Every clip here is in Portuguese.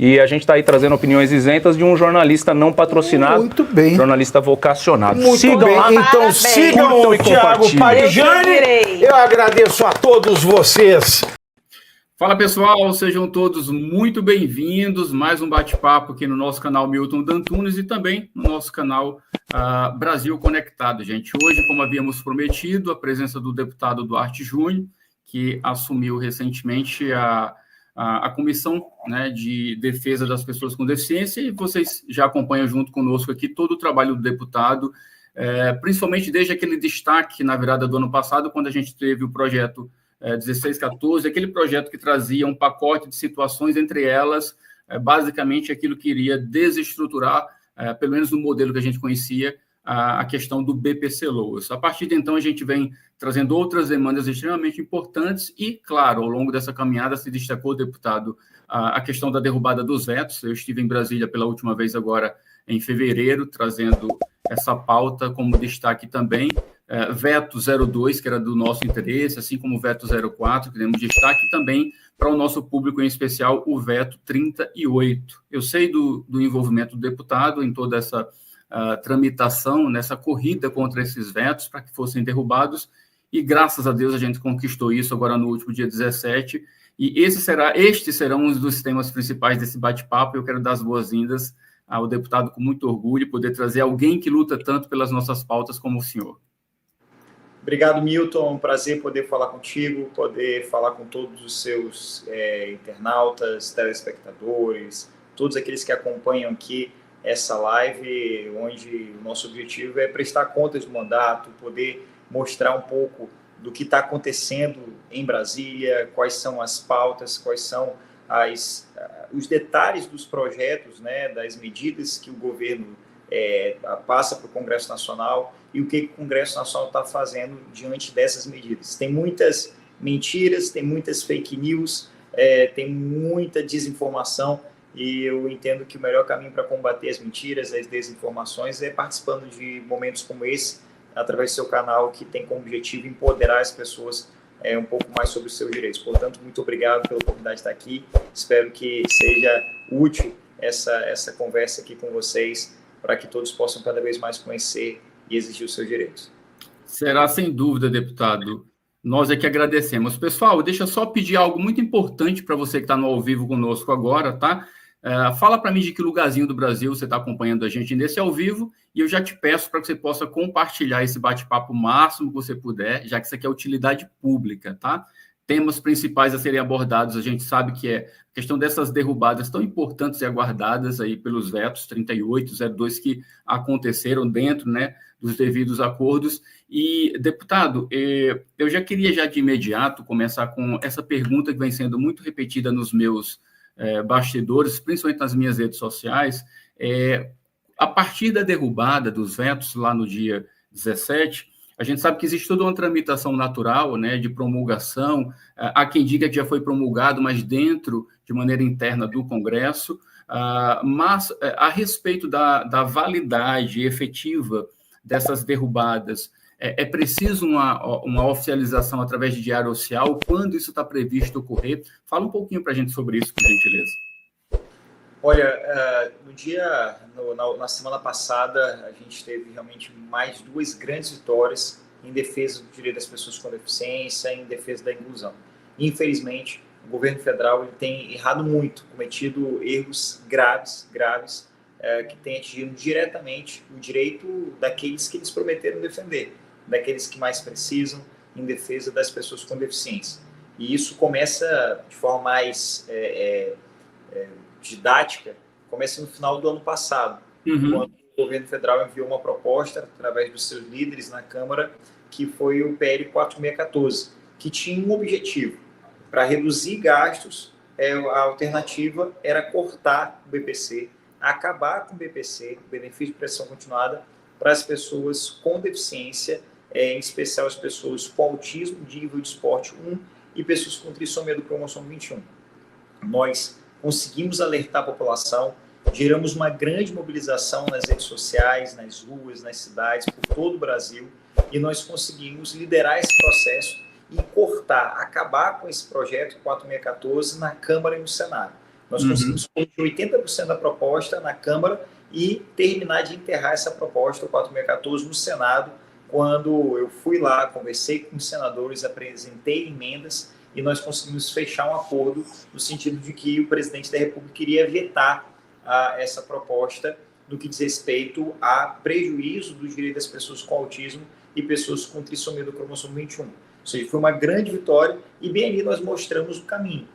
E a gente está aí trazendo opiniões isentas de um jornalista não patrocinado. Muito bem. Jornalista vocacionado. Muito Sigam bem. lá. Então sigam o Thiago Parijani. Eu agradeço a todos vocês. Fala, pessoal, sejam todos muito bem-vindos. Mais um bate-papo aqui no nosso canal Milton Dantunes e também no nosso canal Brasil Conectado, gente. Hoje, como havíamos prometido, a presença do deputado Duarte Júnior, que assumiu recentemente a Comissão, né, de Defesa das Pessoas com Deficiência, e vocês já acompanham junto conosco aqui todo o trabalho do deputado, principalmente desde aquele destaque na virada do ano passado, quando a gente teve o projeto 1614, aquele projeto que trazia um pacote de situações, entre elas, basicamente, aquilo que iria desestruturar, pelo menos no modelo que a gente conhecia, a questão do BPC-Loas. A partir de então, a gente vem trazendo outras demandas extremamente importantes e, claro, ao longo dessa caminhada se destacou, deputado, a questão da derrubada dos vetos. Eu estive em Brasília pela última vez agora em fevereiro, trazendo essa pauta como destaque também. Veto 02, que era do nosso interesse, assim como o veto 04, que demos destaque também para o nosso público, em especial o veto 38. Eu sei do envolvimento do deputado em toda essa tramitação, nessa corrida contra esses vetos, para que fossem derrubados, e graças a Deus a gente conquistou isso agora no último dia 17, e estes serão um dos temas principais desse bate-papo. Eu quero dar as boas-vindas ao deputado com muito orgulho, poder trazer alguém que luta tanto pelas nossas pautas como o senhor. Obrigado, Milton. É um prazer poder falar contigo, poder falar com todos os seus internautas, telespectadores, todos aqueles que acompanham aqui essa live, onde o nosso objetivo é prestar contas do mandato, poder mostrar um pouco do que está acontecendo em Brasília, quais são as pautas, quais são os detalhes dos projetos, né, das medidas que o governo passa para o Congresso Nacional e o que o Congresso Nacional está fazendo diante dessas medidas. Tem muitas mentiras, tem muitas fake news, tem muita desinformação, e eu entendo que o melhor caminho para combater as mentiras, as desinformações, é participando de momentos como esse, através do seu canal, que tem como objetivo empoderar as pessoas um pouco mais sobre os seus direitos. Portanto, muito obrigado pela oportunidade de estar aqui. Espero que seja útil essa conversa aqui com vocês, para que todos possam cada vez mais conhecer e exigir os seus direitos. Será sem dúvida, deputado. Nós é que agradecemos. Pessoal, deixa eu só pedir algo muito importante para você que está no ao vivo conosco agora, tá? Fala para mim de que lugarzinho do Brasil você está acompanhando a gente nesse ao vivo, e eu já te peço para que você possa compartilhar esse bate-papo o máximo que você puder, já que isso aqui é utilidade pública, tá? Temas principais a serem abordados, a gente sabe que é a questão dessas derrubadas tão importantes e aguardadas aí pelos vetos 38, 02 que aconteceram dentro, né, dos devidos acordos. E, deputado, eu já queria já de imediato começar com essa pergunta que vem sendo muito repetida nos meus bastidores, principalmente nas minhas redes sociais. A partir da derrubada dos vetos lá no dia 17, a gente sabe que existe toda uma tramitação natural, né, de promulgação. Há quem diga que já foi promulgado, mas dentro, de maneira interna do Congresso. Mas, a respeito da validade efetiva dessas derrubadas, é preciso uma oficialização através de diário oficial? Quando isso está previsto ocorrer? Fala um pouquinho para a gente sobre isso, por gentileza. Olha, na semana passada, a gente teve realmente mais duas grandes vitórias em defesa do direito das pessoas com deficiência, em defesa da inclusão. Infelizmente, o governo federal ele tem errado muito, cometido erros graves, que têm atingido diretamente o direito daqueles que eles prometeram defender, daqueles que mais precisam, em defesa das pessoas com deficiência. E isso começa de forma mais didática, começa no final do ano passado, quando o governo federal enviou uma proposta, através dos seus líderes na Câmara, que foi o PL 4614, que tinha um objetivo, para reduzir gastos. A alternativa era cortar o BPC, acabar com o BPC, o benefício de prestação continuada, para as pessoas com deficiência, em especial as pessoas com autismo, nível de esporte 1, e pessoas com trissomia do cromossomo 21. Nós conseguimos alertar a população, geramos uma grande mobilização nas redes sociais, nas ruas, nas cidades, por todo o Brasil, e nós conseguimos liderar esse processo e cortar, acabar com esse projeto 4614 na Câmara e no Senado. Nós conseguimos corrigir 80% da proposta na Câmara e terminar de enterrar essa proposta, o 4614, no Senado, quando eu fui lá, conversei com os senadores, apresentei emendas e nós conseguimos fechar um acordo no sentido de que o presidente da República queria vetar essa proposta no que diz respeito a prejuízo do direito das pessoas com autismo e pessoas com trissomia do cromossomo 21. Ou seja, foi uma grande vitória e bem ali nós mostramos o caminho.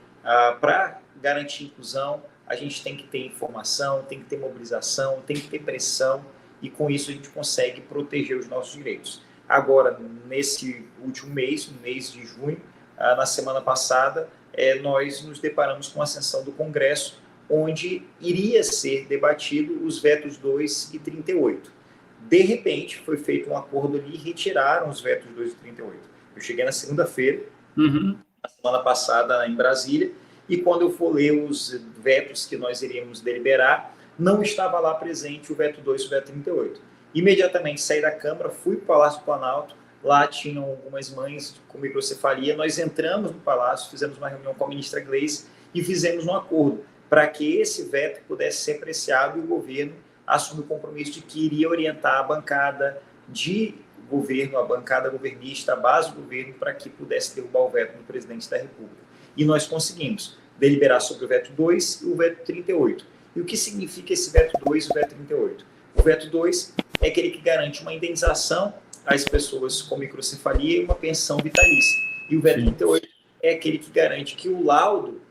Para garantir inclusão, a gente tem que ter informação, tem que ter mobilização, tem que ter pressão e com isso a gente consegue proteger os nossos direitos. Agora, nesse último mês, no mês de junho, na semana passada, nós nos deparamos com a ascensão do Congresso, onde iria ser debatido os vetos 2 e 38. De repente, foi feito um acordo ali e retiraram os vetos 2 e 38. Eu cheguei na segunda-feira, na semana passada, em Brasília, e quando eu for ler os vetos que nós iríamos deliberar, não estava lá presente o veto 2 e o veto 38. Imediatamente saí da Câmara, fui para o Palácio do Planalto, lá tinham algumas mães com microcefalia, nós entramos no Palácio, fizemos uma reunião com a ministra Gleice e fizemos um acordo para que esse veto pudesse ser apreciado e o governo assumiu o compromisso de que iria orientar a bancada de governo, a bancada governista, a base do governo, para que pudesse derrubar o veto do presidente da República. E nós conseguimos deliberar sobre o veto 2 e o veto 38. E o que significa esse veto 2 e o veto 38? O veto 2 é aquele que garante uma indenização às pessoas com microcefalia e uma pensão vitalícia. E o veto 38 é aquele que garante que o laudo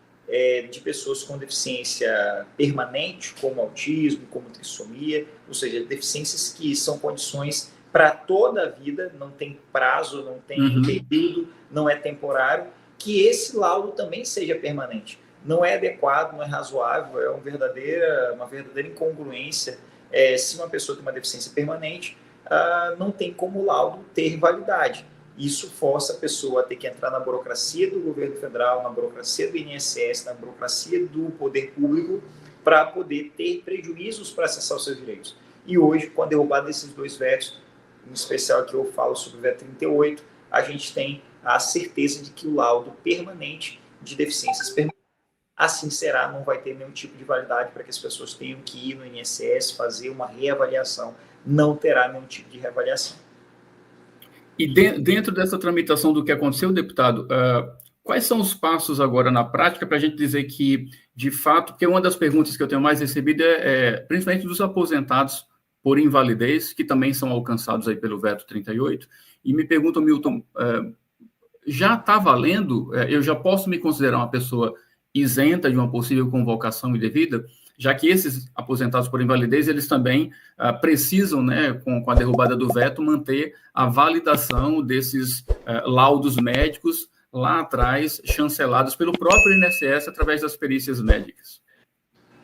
de pessoas com deficiência permanente, como autismo, como trissomia, ou seja, deficiências que são condições para toda a vida, não tem prazo, não tem período, não é temporário, que esse laudo também seja permanente. Não é adequado, não é razoável, é uma verdadeira incongruência. Se uma pessoa tem uma deficiência permanente, não tem como o laudo ter validade. Isso força a pessoa a ter que entrar na burocracia do governo federal, na burocracia do INSS, na burocracia do poder público, para poder ter prejuízos para acessar os seus direitos. E hoje, com a derrubada desses dois vetos, em especial aqui eu falo sobre o veto 38, a gente tem a certeza de que o laudo permanente de deficiências permanentes, assim será, não vai ter nenhum tipo de validade para que as pessoas tenham que ir no INSS fazer uma reavaliação, não terá nenhum tipo de reavaliação. E dentro dessa tramitação do que aconteceu, deputado, quais são os passos agora na prática para a gente dizer que, de fato, porque uma das perguntas que eu tenho mais recebido principalmente dos aposentados por invalidez, que também são alcançados aí pelo veto 38, e me perguntam, Milton, já está valendo? Eu já posso me considerar uma pessoa isenta de uma possível convocação indevida? Já que esses aposentados por invalidez, eles também precisam, né, com a derrubada do veto, manter a validação desses laudos médicos lá atrás, chancelados pelo próprio INSS através das perícias médicas.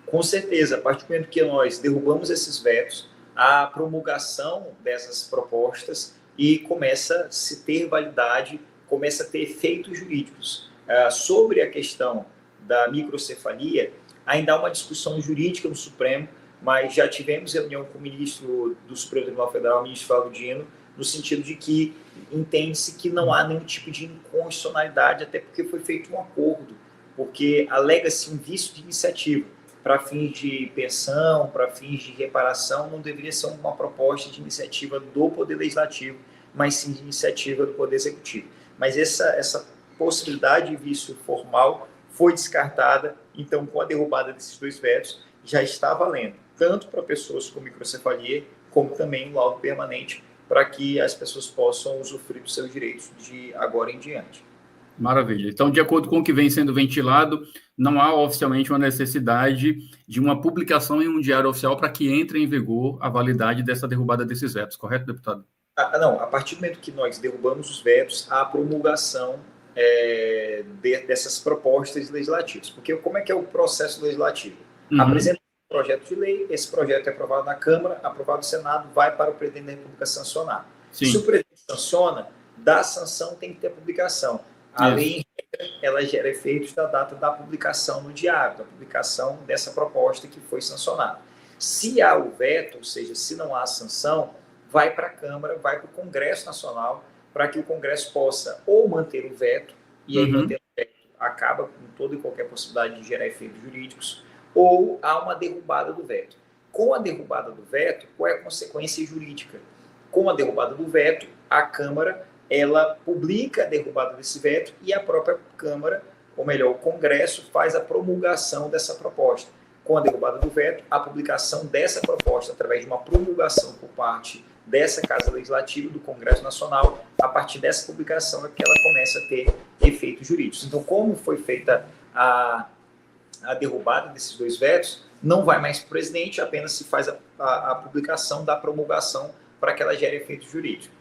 Com certeza, a partir do momento que nós derrubamos esses vetos, a promulgação dessas propostas e começa a se ter validade, começa a ter efeitos jurídicos. Sobre a questão da microcefalia, ainda há uma discussão jurídica no Supremo, mas já tivemos reunião com o ministro do Supremo Tribunal Federal, o ministro Flávio Dino, no sentido de que entende-se que não há nenhum tipo de inconstitucionalidade, até porque foi feito um acordo, porque alega-se um vício de iniciativa. Para fins de pensão, para fins de reparação, não deveria ser uma proposta de iniciativa do Poder Legislativo, mas sim de iniciativa do Poder Executivo. Mas essa possibilidade de vício formal foi descartada, então, com a derrubada desses dois vetos, já está valendo, tanto para pessoas com microcefalia, como também o laudo permanente, para que as pessoas possam usufruir dos seus direitos de agora em diante. Maravilha. Então, de acordo com o que vem sendo ventilado, não há oficialmente uma necessidade de uma publicação em um diário oficial para que entre em vigor a validade dessa derrubada desses vetos, correto, deputado? Não, a partir do momento que nós derrubamos os vetos, há a promulgação dessas propostas legislativas. Porque como é que é o processo legislativo? Apresenta um projeto de lei, esse projeto é aprovado na Câmara, aprovado no Senado, vai para o presidente da República sancionar. Sim. Se o presidente sanciona, da sanção tem que ter publicação. A lei, ela gera efeitos da data da publicação no diário, da publicação dessa proposta que foi sancionada. Se há o veto, ou seja, se não há sanção, vai para a Câmara, vai para o Congresso Nacional, para que o Congresso possa ou manter o veto, e aí manter o veto acaba com toda e qualquer possibilidade de gerar efeitos jurídicos, ou há uma derrubada do veto. Com a derrubada do veto, qual é a consequência jurídica? Com a derrubada do veto, a Câmara ela publica a derrubada desse veto e a própria Câmara, ou melhor, o Congresso, faz a promulgação dessa proposta. Com a derrubada do veto, a publicação dessa proposta, através de uma promulgação por parte dessa Casa Legislativa, do Congresso Nacional, a partir dessa publicação é que ela começa a ter efeitos jurídicos. Então, como foi feita a derrubada desses dois vetos, não vai mais para o presidente, apenas se faz a publicação da promulgação para que ela gere efeito jurídico.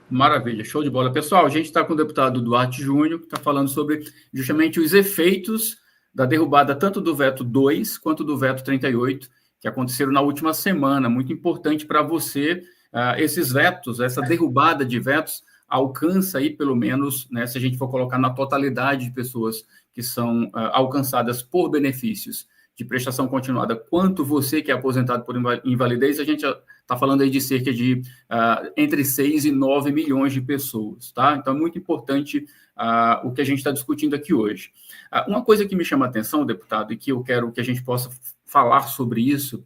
Maravilha, show de bola. Pessoal, a gente está com o deputado Duarte Júnior, que está falando sobre justamente os efeitos da derrubada tanto do veto 2 quanto do veto 38, que aconteceram na última semana. Muito importante para você, esses vetos, essa derrubada de vetos, alcança aí pelo menos, né, se a gente for colocar na totalidade de pessoas que são alcançadas por benefícios de prestação continuada, quanto você que é aposentado por invalidez, a gente está falando aí de cerca de entre 6 e 9 milhões de pessoas, tá? Então, é muito importante o que a gente está discutindo aqui hoje. Uma coisa que me chama a atenção, deputado, e que eu quero que a gente possa falar sobre isso,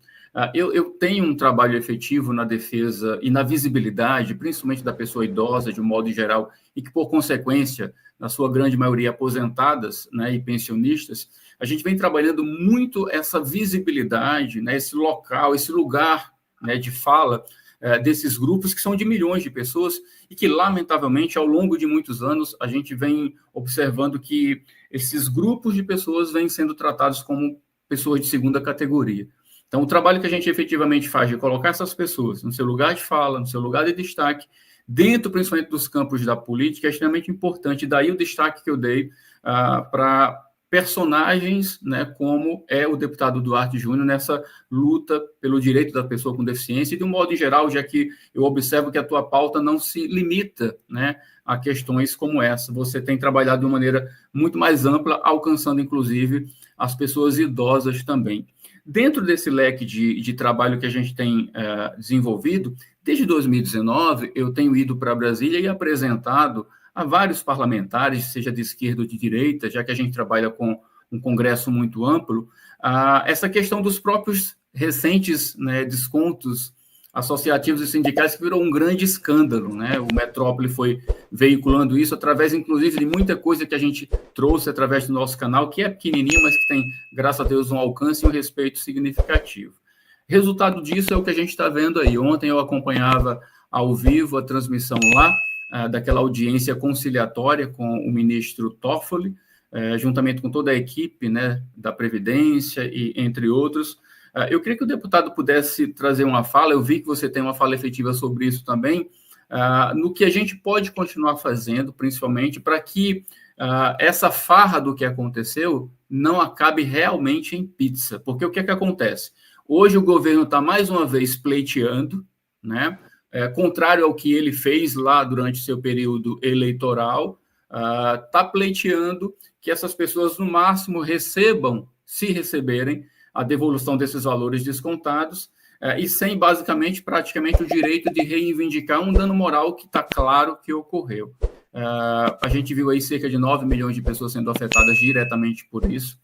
eu tenho um trabalho efetivo na defesa e na visibilidade, principalmente da pessoa idosa, de um modo geral, e que, por consequência, na sua grande maioria aposentadas, né, e pensionistas, a gente vem trabalhando muito essa visibilidade, né, esse local, esse lugar, né, de fala desses grupos que são de milhões de pessoas e que, lamentavelmente, ao longo de muitos anos, a gente vem observando que esses grupos de pessoas vêm sendo tratados como pessoas de segunda categoria. Então, o trabalho que a gente efetivamente faz de colocar essas pessoas no seu lugar de fala, no seu lugar de destaque, dentro principalmente dos campos da política, é extremamente importante. Daí o destaque que eu dei para personagens, né, como é o deputado Duarte Júnior nessa luta pelo direito da pessoa com deficiência e, de um modo geral, já que eu observo que a tua pauta não se limita, né, a questões como essa. Você tem trabalhado de uma maneira muito mais ampla, alcançando, inclusive, as pessoas idosas também. Dentro desse leque de trabalho que a gente tem desenvolvido, desde 2019, eu tenho ido para Brasília e apresentado a vários parlamentares, seja de esquerda ou de direita, já que a gente trabalha com um congresso muito amplo, essa questão dos próprios recentes, né, descontos associativos e sindicais, que virou um grande escândalo, né? O Metrópole foi veiculando isso através, inclusive, de muita coisa que a gente trouxe através do nosso canal, que é pequenininho, mas que tem, graças a Deus, um alcance e um respeito significativo. Resultado disso é o que a gente está vendo aí. Ontem eu acompanhava ao vivo a transmissão lá, daquela audiência conciliatória com o ministro Toffoli, juntamente com toda a equipe, né, da Previdência e entre outros. Eu queria que o deputado pudesse trazer uma fala, eu vi que você tem uma fala efetiva sobre isso também, no que a gente pode continuar fazendo, principalmente, para que essa farra do que aconteceu não acabe realmente em pizza. Porque o que é que acontece? Hoje o governo está mais uma vez pleiteando, né? Contrário ao que ele fez lá durante seu período eleitoral, está pleiteando que essas pessoas, no máximo, recebam, se receberem, a devolução desses valores descontados, e sem, basicamente, praticamente, o direito de reivindicar um dano moral que está claro que ocorreu. A gente viu aí cerca de 9 milhões de pessoas sendo afetadas diretamente por isso,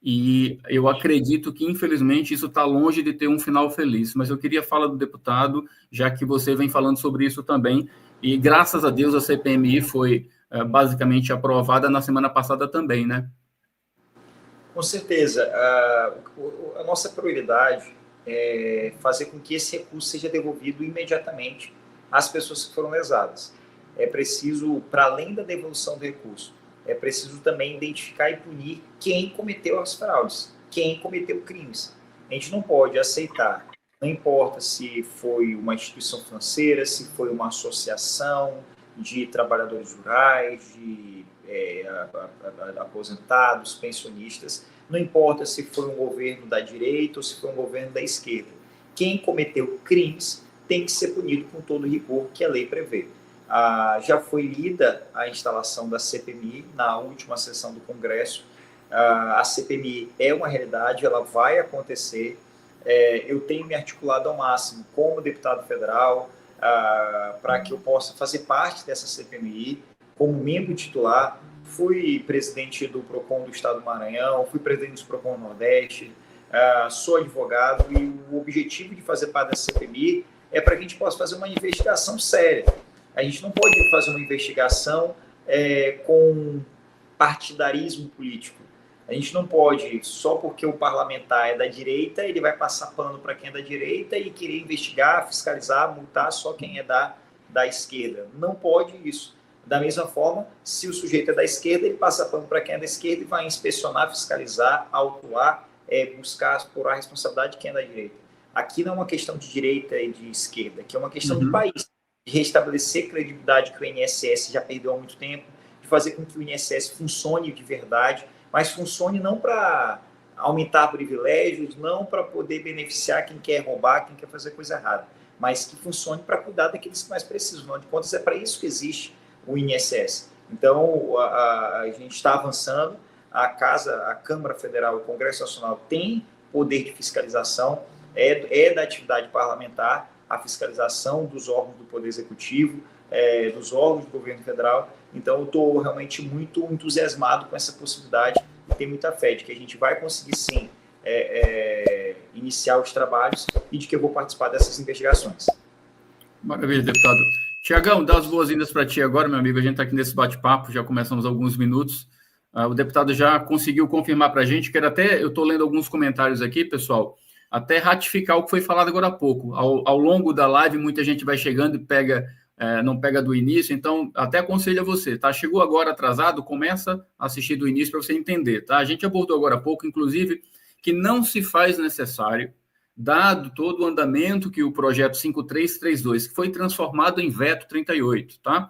e eu acredito que, infelizmente, isso está longe de ter um final feliz. Mas eu queria falar do deputado, já que você vem falando sobre isso também, e graças a Deus a CPMI foi basicamente aprovada na semana passada também, né? Com certeza. A nossa prioridade é fazer com que esse recurso seja devolvido imediatamente às pessoas que foram lesadas. É preciso, para além da devolução do recurso, é preciso também identificar e punir quem cometeu as fraudes, quem cometeu crimes. A gente não pode aceitar, não importa se foi uma instituição financeira, se foi uma associação de trabalhadores rurais, de aposentados, pensionistas, não importa se foi um governo da direita ou se foi um governo da esquerda. Quem cometeu crimes tem que ser punido com todo o rigor que a lei prevê. Já foi lida a instalação da CPMI na última sessão do Congresso. A CPMI é uma realidade, ela vai acontecer. Eu tenho me articulado ao máximo como deputado federal para que eu possa fazer parte dessa CPMI como membro titular, fui presidente do PROCON do Estado do Maranhão, fui presidente do PROCON do Nordeste, sou advogado, e o objetivo de fazer parte dessa CPMI é para que a gente possa fazer uma investigação séria. A gente não pode fazer uma investigação com partidarismo político. A gente não pode, só porque o parlamentar é da direita, ele vai passar pano para quem é da direita e querer investigar, fiscalizar, multar só quem é da esquerda. Não pode isso. Da mesma forma, se o sujeito é da esquerda, ele passa pano para quem é da esquerda e vai inspecionar, fiscalizar, autuar, buscar apurar a responsabilidade de quem é da direita. Aqui não é uma questão de direita e de esquerda, aqui é uma questão de país, de restabelecer a credibilidade que o INSS já perdeu há muito tempo, de fazer com que o INSS funcione de verdade, mas funcione não para aumentar privilégios, não para poder beneficiar quem quer roubar, quem quer fazer coisa errada, mas que funcione para cuidar daqueles que mais precisam. Afinal de contas, é para isso que existe o INSS. Então, a gente está avançando, a Câmara Federal, o Congresso Nacional tem poder de fiscalização, é da atividade parlamentar, a fiscalização dos órgãos do Poder Executivo, dos órgãos do governo federal. Então, eu estou realmente muito entusiasmado com essa possibilidade e tenho muita fé de que a gente vai conseguir, sim, iniciar os trabalhos e de que eu vou participar dessas investigações. Maravilha, deputado. Tiagão, dá as boas-vindas para ti agora, meu amigo. A gente está aqui nesse bate-papo, já começamos há alguns minutos. O deputado já conseguiu confirmar para a gente, eu estou lendo alguns comentários aqui, pessoal, até ratificar o que foi falado agora há pouco. Ao longo da live, muita gente vai chegando e não pega do início, então até aconselho a você, tá? Chegou agora atrasado, começa a assistir do início para você entender, tá? A gente abordou agora há pouco, inclusive, que não se faz necessário, dado todo o andamento que o projeto 5332, que foi transformado em veto 38, tá?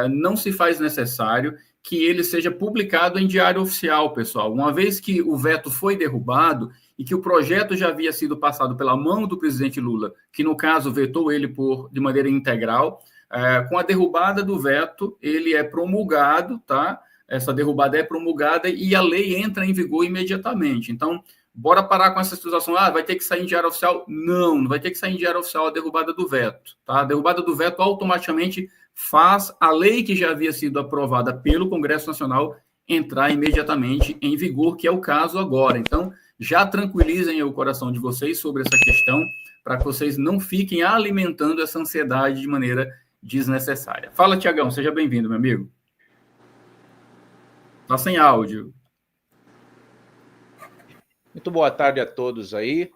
Não se faz necessário que ele seja publicado em diário oficial, pessoal. Uma vez que o veto foi derrubado e que o projeto já havia sido passado pela mão do presidente Lula, que no caso vetou ele de maneira integral, com a derrubada do veto, ele é promulgado, tá? Essa derrubada é promulgada e a lei entra em vigor imediatamente. Então, bora parar com essa situação. Vai ter que sair em diário oficial? Não vai ter que sair em diário oficial a derrubada do veto, tá? A derrubada do veto automaticamente faz a lei que já havia sido aprovada pelo Congresso Nacional entrar imediatamente em vigor, que é o caso agora. Então, já tranquilizem o coração de vocês sobre essa questão, para que vocês não fiquem alimentando essa ansiedade de maneira desnecessária. Fala, Tiagão, seja bem-vindo, meu amigo. Está sem áudio. Muito boa tarde a todos aí.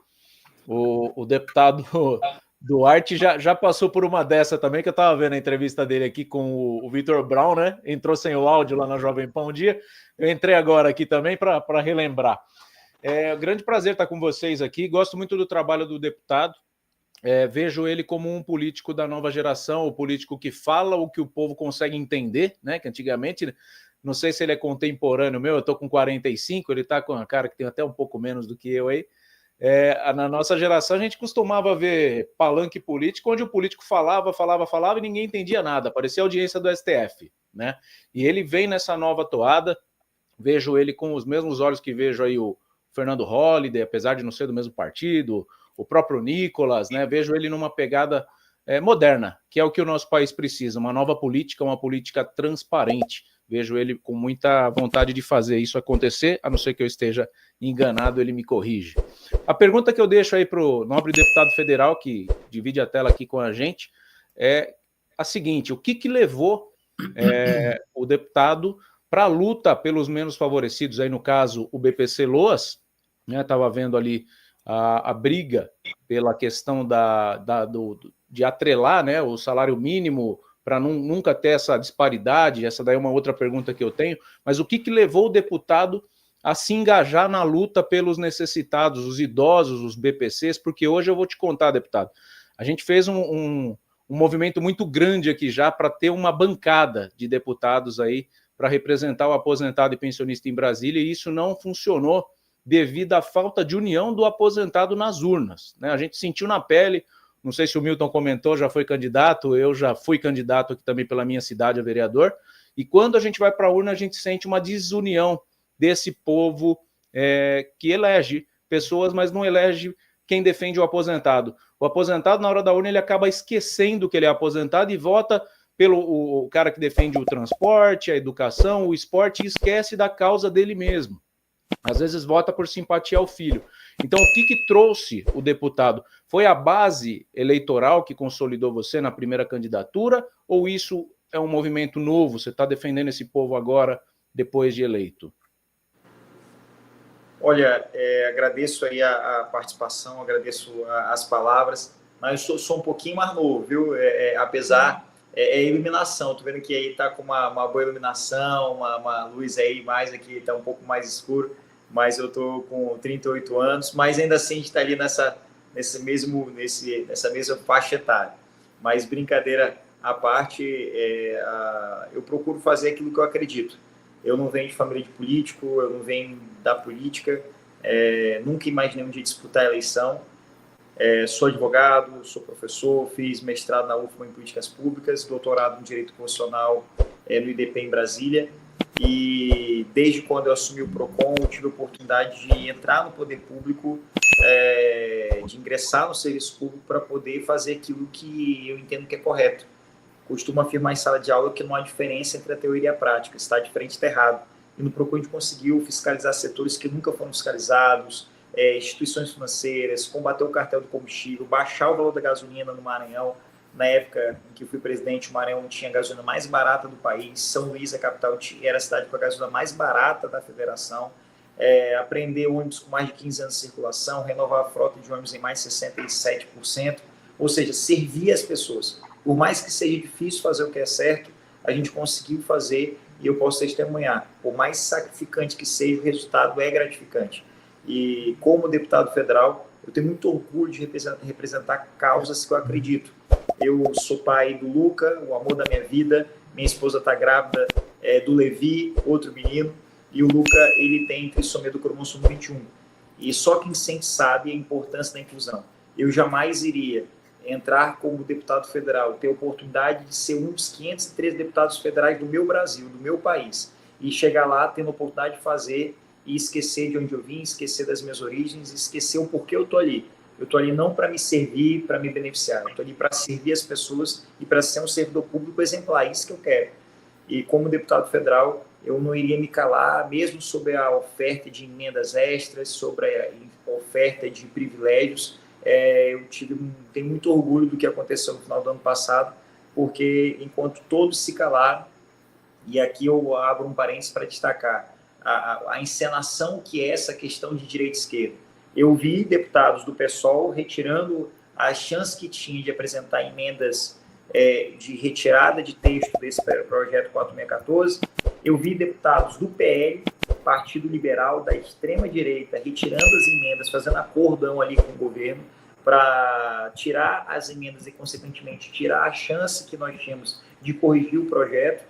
O deputado Duarte já passou por uma dessa também, que eu estava vendo a entrevista dele aqui com o Vitor Brown, né? Entrou sem o áudio lá na Jovem Pan um dia. Eu entrei agora aqui também para relembrar. É um grande prazer estar com vocês aqui. Gosto muito do trabalho do deputado. Vejo ele como um político da nova geração, o político que fala o que o povo consegue entender, né? Que antigamente, não sei se ele é contemporâneo meu, eu estou com 45, ele está com uma cara que tem até um pouco menos do que eu aí. Na nossa geração, a gente costumava ver palanque político, onde o político falava e ninguém entendia nada, parecia a audiência do STF, né? E ele vem nessa nova toada, vejo ele com os mesmos olhos que vejo aí o Fernando Holliday, apesar de não ser do mesmo partido, o próprio Nicolas, né? Vejo ele numa pegada moderna, que é o que o nosso país precisa, uma nova política, uma política transparente. Vejo ele com muita vontade de fazer isso acontecer, a não ser que eu esteja enganado, ele me corrige. A pergunta que eu deixo aí para o nobre deputado federal, que divide a tela aqui com a gente, é a seguinte: o que levou o deputado para a luta pelos menos favorecidos, aí no caso o BPC Loas, né? Estava vendo ali a briga pela questão de atrelar, né, o salário mínimo para nunca ter essa disparidade. Essa daí é uma outra pergunta que eu tenho, mas o que levou o deputado a se engajar na luta pelos necessitados, os idosos, os BPCs? Porque hoje eu vou te contar, deputado, a gente fez um movimento muito grande aqui já para ter uma bancada de deputados aí para representar o aposentado e pensionista em Brasília, e isso não funcionou devido à falta de união do aposentado nas urnas, né? A gente sentiu na pele. Não sei se o Milton comentou, já foi candidato, eu já fui candidato aqui também pela minha cidade a vereador, e quando a gente vai para a urna, a gente sente uma desunião desse povo que elege pessoas, mas não elege quem defende o aposentado. O aposentado, na hora da urna, ele acaba esquecendo que ele é aposentado e vota pelo o cara que defende o transporte, a educação, o esporte, e esquece da causa dele mesmo. Às vezes vota por simpatia ao filho. Então, o que trouxe o deputado? Foi a base eleitoral que consolidou você na primeira candidatura, ou isso é um movimento novo? Você está defendendo esse povo agora, depois de eleito? Olha, agradeço aí a participação, agradeço as palavras, mas eu sou um pouquinho mais novo, viu? Apesar, iluminação, estou vendo que aí está com uma boa iluminação, uma luz aí mais aqui, está um pouco mais escuro, mas eu estou com 38 anos, mas ainda assim a gente está ali nessa mesma faixa etária. Mas brincadeira à parte, eu procuro fazer aquilo que eu acredito. Eu não venho de família de político, eu não venho da política, nunca imaginei um dia disputar a eleição. Sou advogado, sou professor, fiz mestrado na UFMA em Políticas Públicas, doutorado em Direito Constitucional no IDP em Brasília, e desde quando eu assumi o PROCON, eu tive a oportunidade de entrar no poder público, de ingressar no serviço público para poder fazer aquilo que eu entendo que é correto. Costumo afirmar em sala de aula que não há diferença entre a teoria e a prática, está de frente está errado. E no PROCON a gente conseguiu fiscalizar setores que nunca foram fiscalizados, instituições financeiras, combater o cartel do combustível, baixar o valor da gasolina no Maranhão. Na época em que eu fui presidente, o Maranhão tinha a gasolina mais barata do país, São Luís, a capital, era a cidade com a gasolina mais barata da federação. Aprender ônibus com mais de 15 anos de circulação, renovar a frota de ônibus em mais de 67%, ou seja, servir as pessoas. Por mais que seja difícil fazer o que é certo, a gente conseguiu fazer, e eu posso testemunhar. Por mais sacrificante que seja, o resultado é gratificante. E como deputado federal, eu tenho muito orgulho de representar causas que eu acredito. Eu sou pai do Luca, o amor da minha vida, minha esposa está grávida do Levi, outro menino, e o Luca, ele tem trissomia do cromossomo 21. E só quem sente sabe a importância da inclusão. Eu jamais iria entrar como deputado federal, ter a oportunidade de ser um dos 503 deputados federais do meu Brasil, do meu país, e chegar lá tendo a oportunidade de fazer e esquecer de onde eu vim, esquecer das minhas origens, esquecer o porquê eu estou ali. Eu estou ali não para me servir, para me beneficiar, eu estou ali para servir as pessoas e para ser um servidor público exemplar, isso que eu quero. E como deputado federal, eu não iria me calar, mesmo sobre a oferta de emendas extras, sobre a oferta de privilégios. Eu tenho muito orgulho do que aconteceu no final do ano passado, porque enquanto todos se calaram, e aqui eu abro um parênteses para destacar a encenação que é essa questão de direita e esquerda. Eu vi deputados do PSOL retirando a chance que tinha de apresentar emendas de retirada de texto desse projeto 4614. Eu vi deputados do PL, Partido Liberal, da extrema-direita, retirando as emendas, fazendo acordão ali com o governo para tirar as emendas e, consequentemente, tirar a chance que nós tínhamos de corrigir o projeto.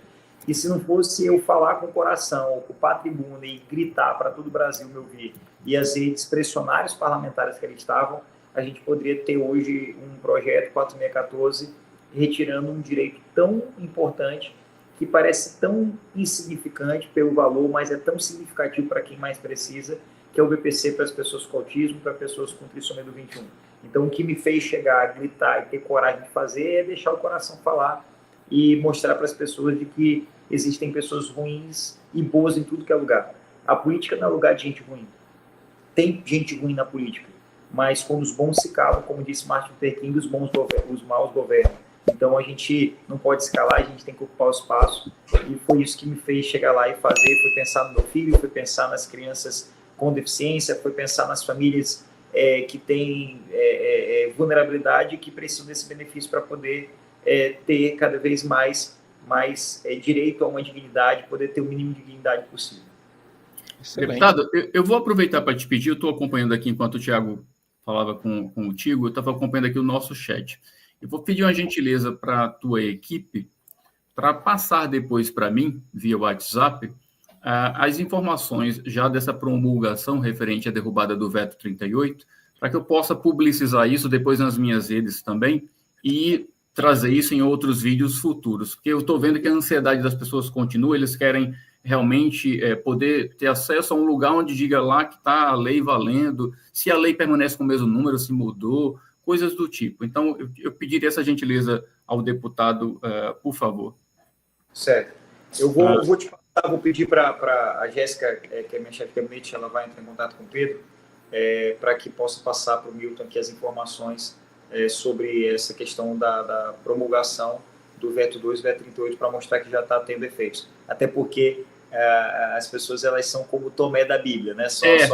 E se não fosse eu falar com o coração, ocupar a tribuna e gritar para todo o Brasil me ouvir, e as redes pressionar os parlamentares que ali estavam, a gente poderia ter hoje um projeto 4614 retirando um direito tão importante, que parece tão insignificante pelo valor, mas é tão significativo para quem mais precisa, que é o BPC para as pessoas com autismo, para pessoas com trissomia do 21. Então, o que me fez chegar, gritar e ter coragem de fazer é deixar o coração falar e mostrar para as pessoas de que existem pessoas ruins e boas em tudo que é lugar. A política não é lugar de gente ruim. Tem gente ruim na política, mas quando os bons se calam, como disse Martin Luther King, os maus governam. Então a gente não pode escalar, a gente tem que ocupar o espaço, e foi isso que me fez chegar lá e fazer. Foi pensar no meu filho, foi pensar nas crianças com deficiência, foi pensar nas famílias que têm vulnerabilidade e que precisam desse benefício para poder ter cada vez mais direito a uma dignidade, poder ter o mínimo de dignidade possível. Excelente. Deputado, eu vou aproveitar para te pedir, eu estou acompanhando aqui enquanto o Thiago falava contigo, eu estava acompanhando aqui o nosso chat. Eu vou pedir uma gentileza para a tua equipe, para passar depois para mim, via WhatsApp, as informações já dessa promulgação referente à derrubada do veto 38, para que eu possa publicizar isso depois nas minhas redes também e trazer isso em outros vídeos futuros, porque eu estou vendo que a ansiedade das pessoas continua, eles querem realmente poder ter acesso a um lugar onde diga lá que está a lei valendo, se a lei permanece com o mesmo número, se mudou, coisas do tipo. Então, eu pediria essa gentileza ao deputado, por favor. Certo. Eu vou te passar, vou pedir para a Jéssica, que é minha chefe de gabinete, ela vai entrar em contato com o Pedro, para que possa passar para o Milton aqui as informações sobre essa questão da promulgação do veto 2 e veto 38, para mostrar que já está tendo efeitos. Até porque as pessoas, elas são como Tomé da Bíblia, né?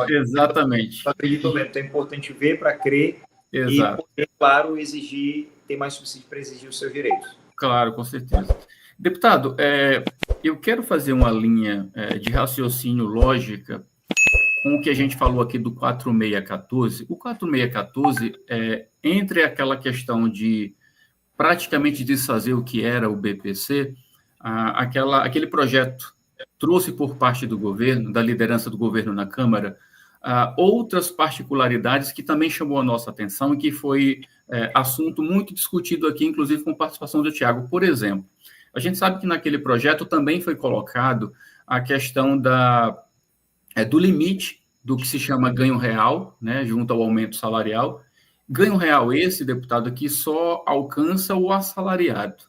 Exatamente. Só acreditam mesmo. Então é importante ver para crer. Exato. E, claro, ter mais subsídio para exigir os seus direitos. Claro, com certeza. Deputado, eu quero fazer uma linha de raciocínio lógica com o que a gente falou aqui do 4614. O 4614, entre aquela questão de praticamente desfazer o que era o BPC, aquele projeto trouxe por parte do governo, da liderança do governo na Câmara, outras particularidades que também chamou a nossa atenção e que foi assunto muito discutido aqui, inclusive com participação do Tiago. Por exemplo, a gente sabe que naquele projeto também foi colocado a questão do limite do que se chama ganho real, né, junto ao aumento salarial. Ganho real esse, deputado, que só alcança o assalariado.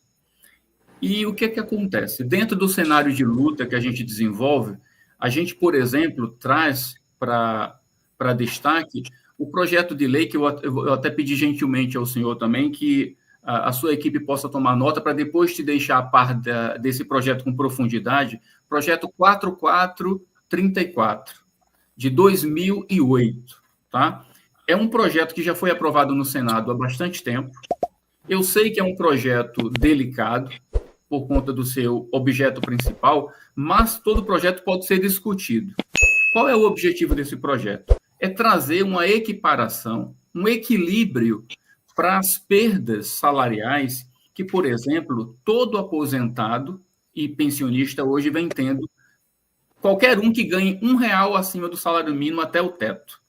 E o que acontece? Dentro do cenário de luta que a gente desenvolve, a gente, por exemplo, traz para destaque o projeto de lei que eu até pedi gentilmente ao senhor também, que a sua equipe possa tomar nota para depois te deixar a par desse projeto com profundidade, projeto 4434, de 2008, tá? É um projeto que já foi aprovado no Senado há bastante tempo. Eu sei que é um projeto delicado, por conta do seu objeto principal, mas todo projeto pode ser discutido. Qual é o objetivo desse projeto? É trazer uma equiparação, um equilíbrio para as perdas salariais que, por exemplo, todo aposentado e pensionista hoje vem tendo, qualquer um que ganhe R$1 acima do salário mínimo até o teto.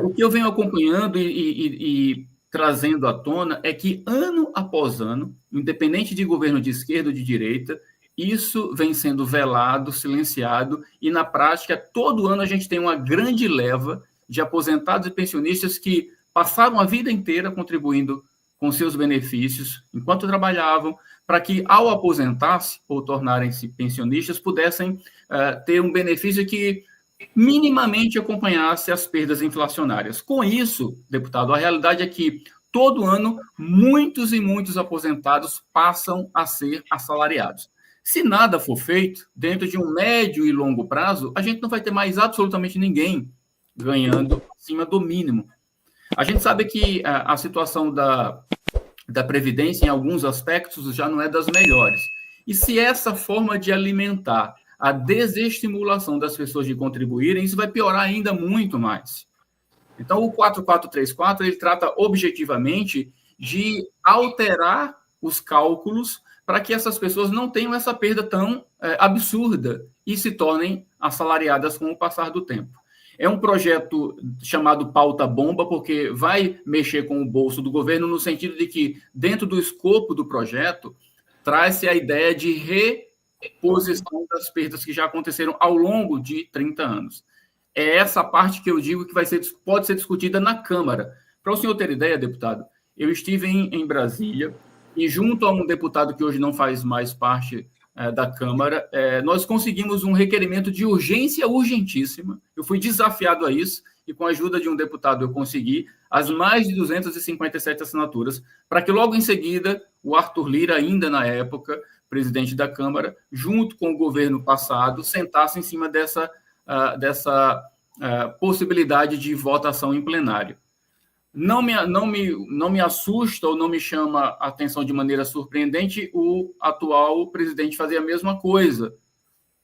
O que eu venho acompanhando e trazendo à tona é que, ano após ano, independente de governo de esquerda ou de direita, isso vem sendo velado, silenciado, e, na prática, todo ano a gente tem uma grande leva de aposentados e pensionistas que passaram a vida inteira contribuindo com seus benefícios, enquanto trabalhavam, para que, ao aposentar-se ou tornarem-se pensionistas, pudessem ter um benefício que minimamente acompanhasse as perdas inflacionárias. Com isso, deputado, a realidade é que todo ano muitos e muitos aposentados passam a ser assalariados. Se nada for feito, dentro de um médio e longo prazo, a gente não vai ter mais absolutamente ninguém ganhando acima do mínimo. A gente sabe que a situação da Previdência, em alguns aspectos, já não é das melhores. E se essa forma de alimentar a desestimulação das pessoas de contribuírem, isso vai piorar ainda muito mais. Então, o 4434, ele trata objetivamente de alterar os cálculos para que essas pessoas não tenham essa perda tão absurda e se tornem assalariadas com o passar do tempo. É um projeto chamado pauta bomba, porque vai mexer com o bolso do governo no sentido de que, dentro do escopo do projeto, traz-se a ideia de reposição das perdas que já aconteceram ao longo de 30 anos. É essa parte que eu digo que pode ser discutida na Câmara. Para o senhor ter ideia, deputado, eu estive em Brasília e, junto a um deputado que hoje não faz mais parte da Câmara, nós conseguimos um requerimento de urgência urgentíssima. Eu fui desafiado a isso e, com a ajuda de um deputado, eu consegui as mais de 257 assinaturas para que, logo em seguida, o Arthur Lira, ainda na época, presidente da Câmara, junto com o governo passado, sentasse em cima dessa possibilidade de votação em plenário. Não me assusta ou não me chama a atenção de maneira surpreendente o atual presidente fazer a mesma coisa,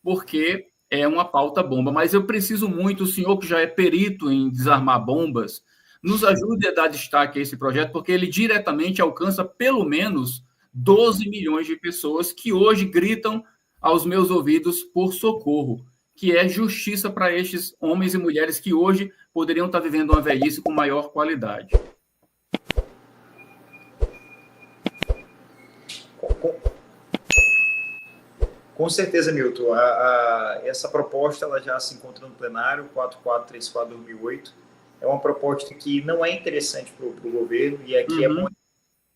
porque é uma pauta bomba. Mas eu preciso muito, o senhor que já é perito em desarmar bombas, nos ajude a dar destaque a esse projeto, porque ele diretamente alcança pelo menos 12 milhões de pessoas que hoje gritam aos meus ouvidos por socorro, que é justiça para estes homens e mulheres que hoje poderiam estar vivendo uma velhice com maior qualidade. Com certeza, Milton. Essa proposta ela já se encontra no plenário, 4434/2008. é uma proposta que não é interessante para o governo, e aqui é muito.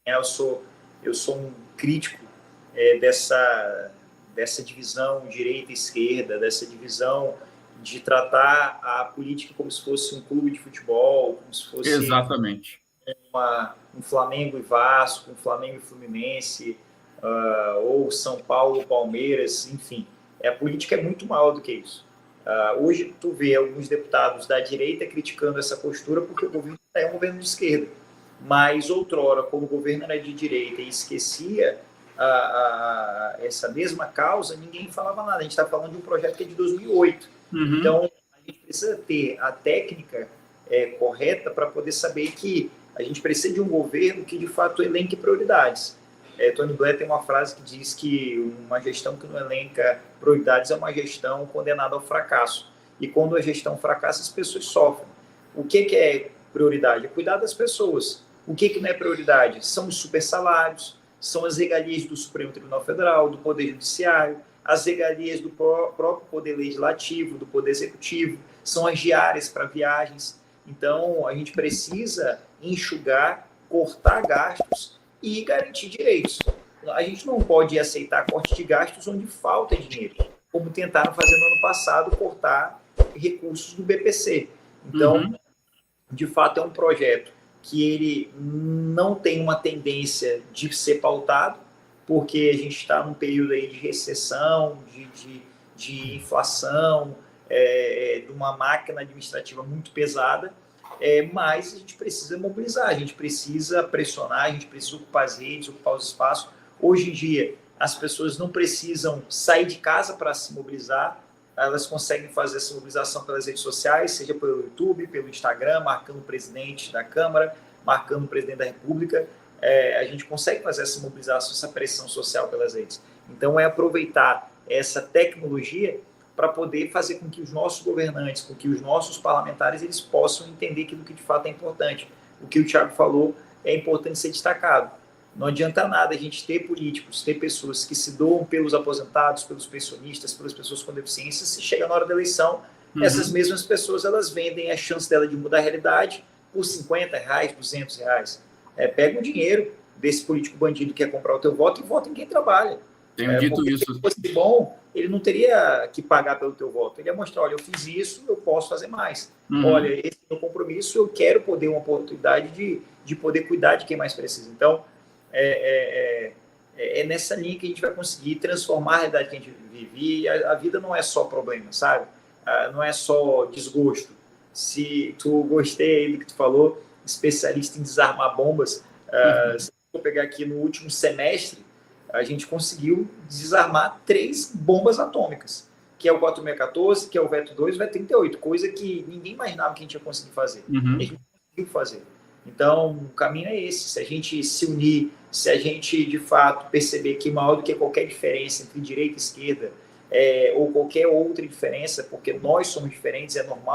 Eu sou um crítico dessa divisão direita e esquerda, dessa divisão de tratar a política como se fosse um clube de futebol, como se fosse exatamente um Flamengo e Vasco, um Flamengo e Fluminense, ou São Paulo, Palmeiras, enfim. A política é muito maior do que isso. Hoje tu vê alguns deputados da direita criticando essa postura porque o governo é um governo de esquerda. Mas outrora, como o governo era de direita e esquecia essa mesma causa, ninguém falava nada. A gente está falando de um projeto que é de 2008. Então, a gente precisa ter a técnica correta para poder saber que a gente precisa de um governo que, de fato, elenque prioridades. Tony Blair tem uma frase que diz que uma gestão que não elenca prioridades é uma gestão condenada ao fracasso. E quando a gestão fracassa, as pessoas sofrem. O que é prioridade? É cuidar das pessoas. O que não é prioridade? São os supersalários, são as regalias do Supremo Tribunal Federal, do Poder Judiciário, as regalias do próprio Poder Legislativo, do Poder Executivo, são as diárias para viagens. Então, a gente precisa enxugar, cortar gastos e garantir direitos. A gente não pode aceitar corte de gastos onde falta dinheiro, como tentaram fazer no ano passado, cortar recursos do BPC. Então, de fato, é um projeto que ele não tem uma tendência de ser pautado, porque a gente está num período aí de recessão, de inflação, de uma máquina administrativa muito pesada, mas a gente precisa mobilizar, a gente precisa pressionar, a gente precisa ocupar as redes, ocupar os espaços. Hoje em dia, as pessoas não precisam sair de casa para se mobilizar, elas conseguem fazer essa mobilização pelas redes sociais, seja pelo YouTube, pelo Instagram, marcando o presidente da Câmara, marcando o presidente da República. A gente consegue fazer essa mobilização, essa pressão social pelas redes. Então, é aproveitar essa tecnologia para poder fazer com que os nossos governantes, com que os nossos parlamentares, eles possam entender aquilo que de fato é importante. O que o Thiago falou é importante ser destacado. Não adianta nada a gente ter políticos, ter pessoas que se doam pelos aposentados, pelos pensionistas, pelas pessoas com deficiência, se chega na hora da eleição, essas mesmas pessoas, elas vendem a chance dela de mudar a realidade por R$50, R$200. Pega o dinheiro desse político bandido que quer comprar o teu voto e vota em quem trabalha. Tenho dito isso. Se fosse bom, ele não teria que pagar pelo teu voto. Ele ia mostrar, olha, eu fiz isso, eu posso fazer mais. Olha, esse é o meu compromisso, eu quero poder uma oportunidade de poder cuidar de quem mais precisa. Então, é nessa linha que a gente vai conseguir transformar a realidade que a gente vive. E a vida não é só problema, sabe? Não é só desgosto. Se tu gostei aí do que tu falou, especialista em desarmar bombas, se eu pegar aqui no último semestre, a gente conseguiu desarmar 3 bombas atômicas, que é o 4614, que é o Veto 2 e o Veto 38, coisa que ninguém imaginava que a gente ia conseguir fazer. E a gente conseguiu fazer. Então, o caminho é esse. Se a gente se unir, se a gente, de fato, perceber que maior do que qualquer diferença entre direita e esquerda, ou qualquer outra diferença, porque nós somos diferentes, é normal,